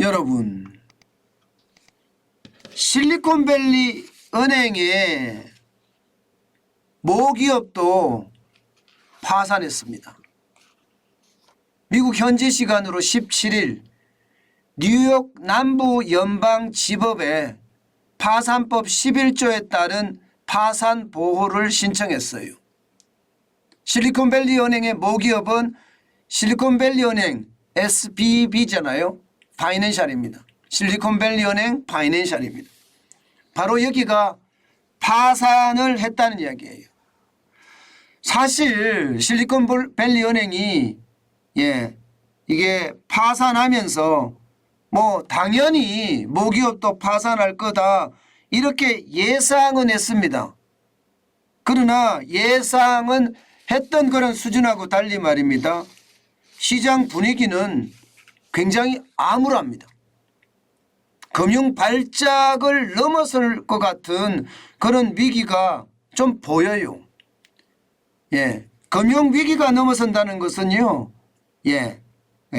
여러분, 실리콘밸리 은행의 모기업도 파산했습니다. 미국 현지 시간으로 17일 뉴욕 남부 연방지법에 파산법 11조에 따른 파산 보호를 신청했어요. 실리콘밸리 은행의 모기업은 실리콘밸리 은행 SVB잖아요. 파이낸셜입니다. 실리콘밸리 은행 파이낸셜입니다. 바로 여기가 파산을 했다는 이야기예요. 사실 실리콘밸리 은행이 이게 파산하면서 뭐 당연히 모기업도 파산할 거다 이렇게 예상은 했습니다. 그러나 예상은 했던 그런 수준하고 달리 말입니다. 시장 분위기는 굉장히 암울합니다. 금융 발작을 넘어설 것 같은 그런 위기가 좀 보여요. 금융 위기가 넘어선다는 것은요.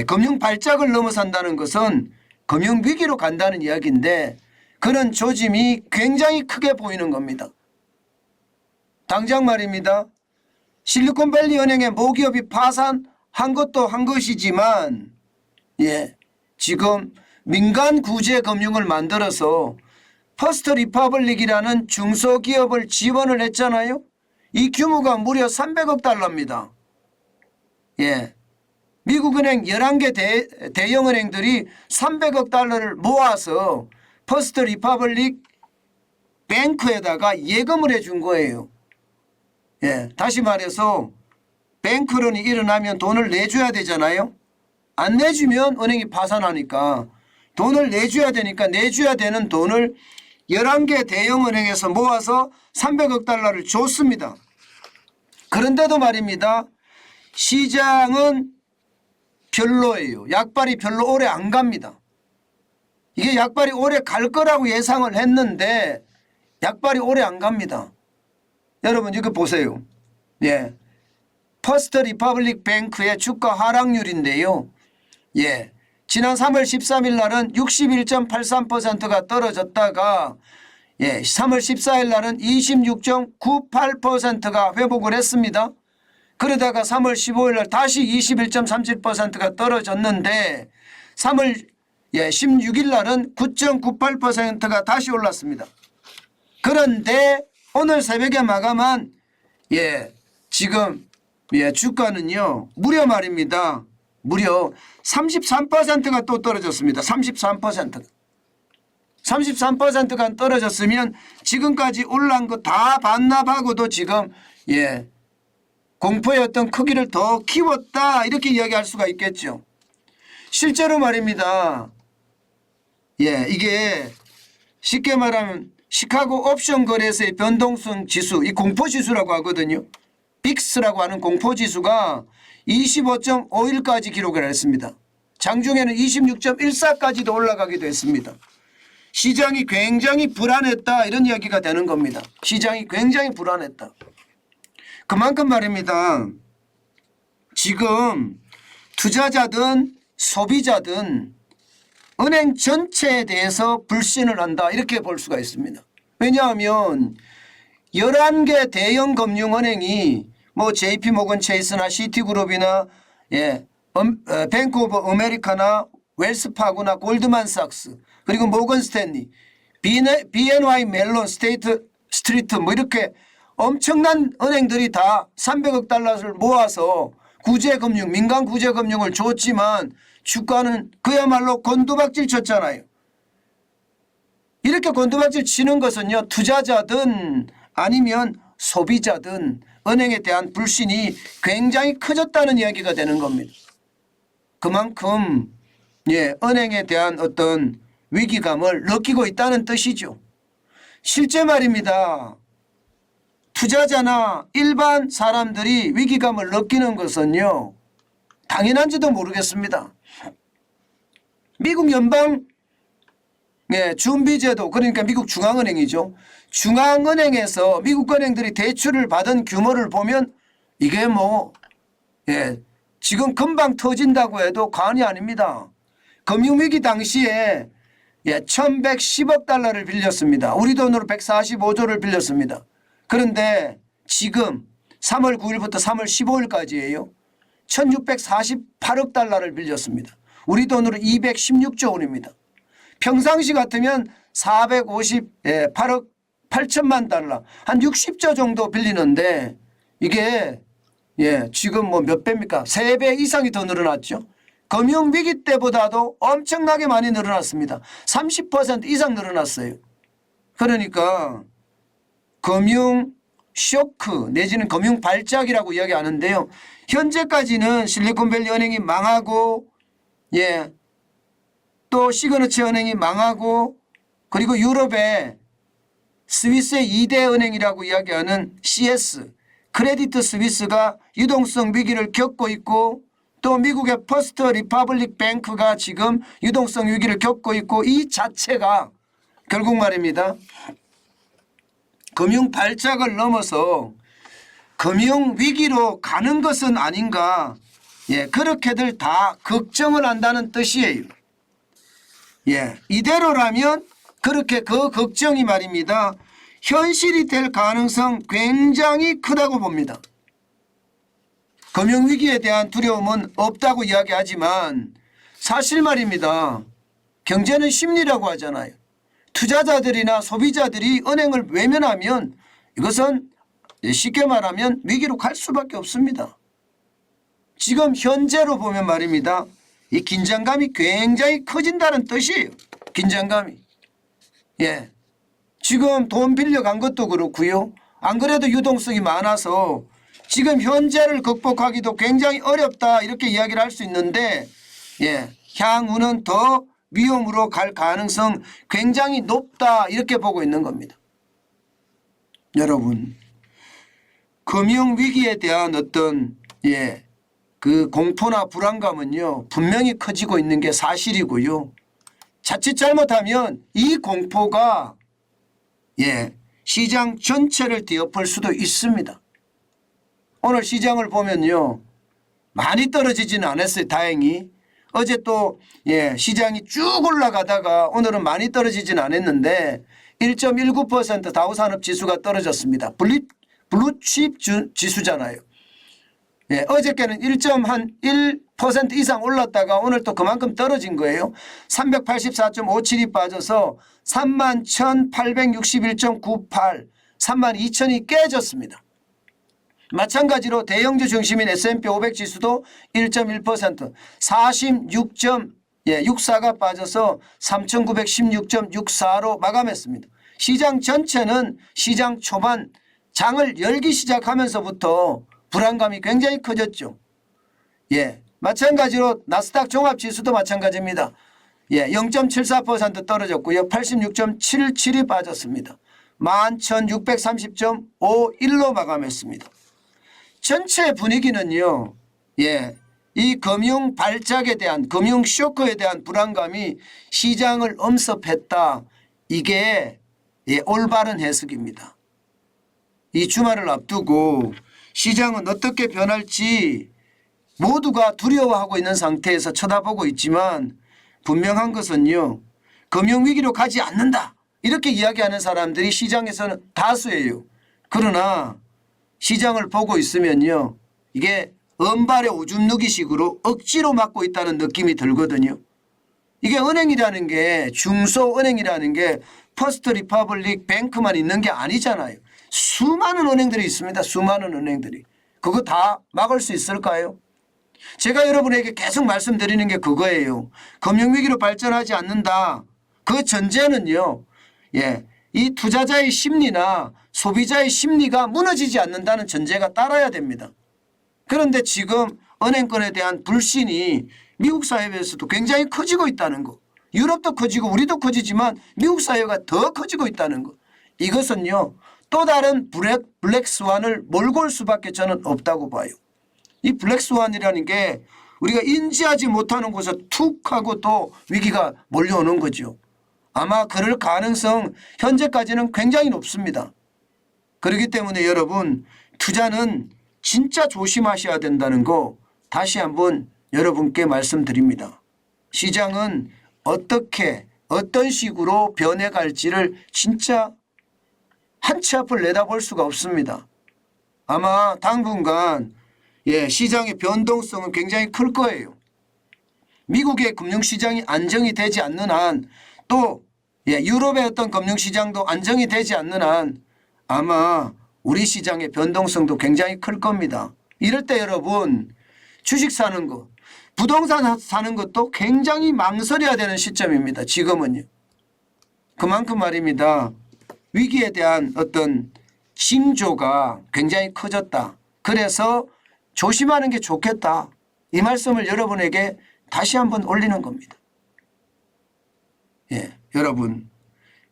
금융 발작을 넘어선다는 것은 금융 위기로 간다는 이야기인데 그런 조짐이 굉장히 크게 보이는 겁니다. 당장 말입니다. 실리콘밸리 은행의 모기업이 파산한 것도 한 것이지만 지금 민간 구제 금융을 만들어서 퍼스트 리퍼블릭이라는 중소기업을 지원을 했잖아요. 이 규모가 무려 300억 달러입니다. 미국은행 11개 대형은행들이 300억 달러를 모아서 퍼스트 리퍼블릭 뱅크에다가 예금을 해준 거예요. 다시 말해서 뱅크런이 일어나면 돈을 내줘야 되잖아요. 안 내주면 은행이 파산하니까 돈을 내줘야 되니까 내줘야 되는 돈을 11개 대형은행에서 모아서 300억 달러를 줬습니다. 그런데도 말입니다. 시장은 별로예요. 약발이 별로 오래 안 갑니다. 이게 약발이 오래 갈 거라고 예상을 했는데 약발이 오래 안 갑니다. 여러분 이거 보세요. 퍼스트 리퍼블릭 뱅크의 주가 하락률인데요. 지난 3월 13일 날은 61.83%가 떨어졌다가 3월 14일 날은 26.98%가 회복을 했습니다. 그러다가 3월 15일 날 다시 21.37%가 떨어졌는데 3월 16일 날은 9.98%가 다시 올랐습니다. 그런데 오늘 새벽에 마감한 지금 주가는요 무려 말입니다. 무려 33%가 또 떨어졌습니다. 33%가 떨어졌으면 지금까지 올라간 거 다 반납하고도 지금 공포의 어떤 크기를 더 키웠다 이렇게 이야기할 수가 있겠죠. 실제로 말입니다. 이게 쉽게 말하면 시카고 옵션 거래소의 변동성 지수, 이 공포지수라고 하거든요. 빅스라고 하는 공포지수가 25.51까지 기록을 했습니다. 장중에는 26.14까지도 올라가기도 했습니다. 시장이 굉장히 불안했다 이런 이야기가 되는 겁니다. 시장이 굉장히 불안했다. 그만큼 말입니다. 지금 투자자든 소비자든 은행 전체에 대해서 불신을 한다 이렇게 볼 수가 있습니다. 왜냐하면 11개 대형 금융은행이 뭐 JP모건 체이스나 시티그룹이나 뱅크 오브 아메리카나 웰스파고나 골드만삭스 그리고 모건 스탠리 BNY 멜론 스테이트 스트리트 뭐 이렇게 엄청난 은행들이 다 300억 달러를 모아서 구제금융 민간 구제금융을 줬지만 주가는 그야말로 곤두박질 쳤잖아요. 이렇게 곤두박질 치는 것은요 투자자든 아니면 소비자든 은행에 대한 불신이 굉장히 커졌다는 이야기가 되는 겁니다. 그만큼 은행에 대한 어떤 위기감을 느끼고 있다는 뜻이죠. 실제 말입니다. 투자자나 일반 사람들이 위기감을 느끼는 것은요 당연한지도 모르겠습니다. 미국 연방 준비제도 그러니까 미국 중앙은행이죠. 중앙은행에서 미국 은행들이 대출을 받은 규모를 보면 이게 지금 금방 터진다고 해도 과언이 아닙니다. 금융위기 당시에 1110억 달러를 빌렸습니다. 우리 돈으로 145조를 빌렸습니다. 그런데 지금 3월 9일부터 3월 15일까지예요. 1648억 달러를 빌렸습니다. 우리 돈으로 216조 원입니다. 평상시 같으면 458억 8천만 달러 한 60조 정도 빌리는데 이게 지금 뭐 몇 배입니까? 3배 이상이 더 늘어났죠. 금융위기 때보다도 엄청나게 많이 늘어났습니다. 30% 이상 늘어났어요. 그러니까 금융 쇼크 내지는 금융 발작이라고 이야기하는데요. 현재까지는 실리콘밸리 은행이 망하고 또 시그너처 은행이 망하고 그리고 유럽의 스위스의 2대 은행이라고 이야기하는 CS 크레디트 스위스가 유동성 위기를 겪고 있고 또 미국의 퍼스트 리퍼블릭 뱅크가 지금 유동성 위기를 겪고 있고 이 자체가 결국 말입니다. 금융 발작을 넘어서 금융 위기로 가는 것은 아닌가 그렇게들 다 걱정을 한다는 뜻이에요. 이대로라면 그렇게 그 걱정이 말입니다. 현실이 될 가능성 굉장히 크다고 봅니다. 금융위기에 대한 두려움은 없다고 이야기하지만 사실 말입니다. 경제는 심리라고 하잖아요. 투자자들이나 소비자들이 은행을 외면하면 이것은 쉽게 말하면 위기로 갈 수밖에 없습니다. 지금 현재로 보면 말입니다. 이 긴장감이 굉장히 커진다는 뜻이에요. 긴장감이. 지금 돈 빌려간 것도 그렇고요. 안 그래도 유동성이 많아서 지금 현재를 극복하기도 굉장히 어렵다 이렇게 이야기를 할 수 있는데 향후는 더 위험으로 갈 가능성 굉장히 높다 이렇게 보고 있는 겁니다. 여러분 금융위기에 대한 어떤 그 공포나 불안감은요 분명히 커지고 있는 게 사실이고요. 자칫 잘못하면 이 공포가 시장 전체를 뒤엎을 수도 있습니다. 오늘 시장을 보면요 많이 떨어지지는 않았어요. 다행히 어제 또 시장이 쭉 올라가다가 오늘은 많이 떨어지지는 않았는데 1.19% 다우산업지수가 떨어졌습니다. 블루칩 지수잖아요. 어저께는 1% 이상 올랐다가 오늘 또 그만큼 떨어진 거예요. 384.57이 빠져서 31,861.98 32,000이 깨졌습니다. 마찬가지로 대형주 중심인 S&P 500 지수도 1.1% 46.64가 빠져서 3,916.64로 마감했습니다. 시장 전체는 시장 초반 장을 열기 시작하면서부터 불안감이 굉장히 커졌죠. 마찬가지로 나스닥 종합지수도 마찬가지입니다. 0.74% 떨어졌고요. 86.77이 빠졌습니다. 11,630.51로 마감했습니다. 전체 분위기는요. 이 금융 발작에 대한 금융 쇼크에 대한 불안감이 시장을 엄습했다. 이게 올바른 해석입니다. 이 주말을 앞두고 시장은 어떻게 변할지 모두가 두려워하고 있는 상태에서 쳐다보고 있지만 분명한 것은요. 금융위기로 가지 않는다. 이렇게 이야기하는 사람들이 시장에서는 다수예요. 그러나 시장을 보고 있으면요. 이게 은발의 오줌 누기식으로 억지로 막고 있다는 느낌이 들거든요. 이게 은행이라는 게 중소은행이라는 게 퍼스트 리퍼블릭 뱅크만 있는 게 아니잖아요. 수많은 은행들이 있습니다. 수많은 은행들이. 그거 다 막을 수 있을까요? 제가 여러분에게 계속 말씀드리는 게 그거예요. 금융위기로 발전하지 않는다. 그 전제는요. 이 투자자의 심리나 소비자의 심리가 무너지지 않는다는 전제가 따라야 됩니다. 그런데 지금 은행권에 대한 불신이 미국 사회에서도 굉장히 커지고 있다는 거. 유럽도 커지고 우리도 커지지만 미국 사회가 더 커지고 있다는 거. 이것은요. 또 다른 블랙스완을 몰고 올 수밖에 저는 없다고 봐요. 이 블랙스완이라는 게 우리가 인지하지 못하는 곳에 툭 하고 또 위기가 몰려오는 거죠. 아마 그럴 가능성 현재까지는 굉장히 높습니다. 그렇기 때문에 여러분 투자는 진짜 조심하셔야 된다는 거 다시 한번 여러분께 말씀드립니다. 시장은 어떻게 어떤 식으로 변해갈지를 진짜 한 치 앞을 내다볼 수가 없습니다. 아마 당분간 시장의 변동성은 굉장히 클 거예요. 미국의 금융시장이 안정이 되지 않는 한 또 유럽의 어떤 금융시장도 안정이 되지 않는 한 아마 우리 시장의 변동성도 굉장히 클 겁니다. 이럴 때 여러분 주식 사는 거 부동산 사는 것도 굉장히 망설여야 되는 시점입니다. 지금은요. 그만큼 말입니다. 위기에 대한 어떤 징조가 굉장히 커졌다. 그래서 조심하는 게 좋겠다. 이 말씀을 여러분에게 다시 한번 올리는 겁니다. 여러분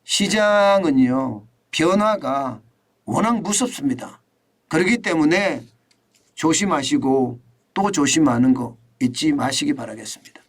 시장은요 변화가 워낙 무섭습니다. 그렇기 때문에 조심하시고 또 조심하는 거 잊지 마시기 바라겠습니다.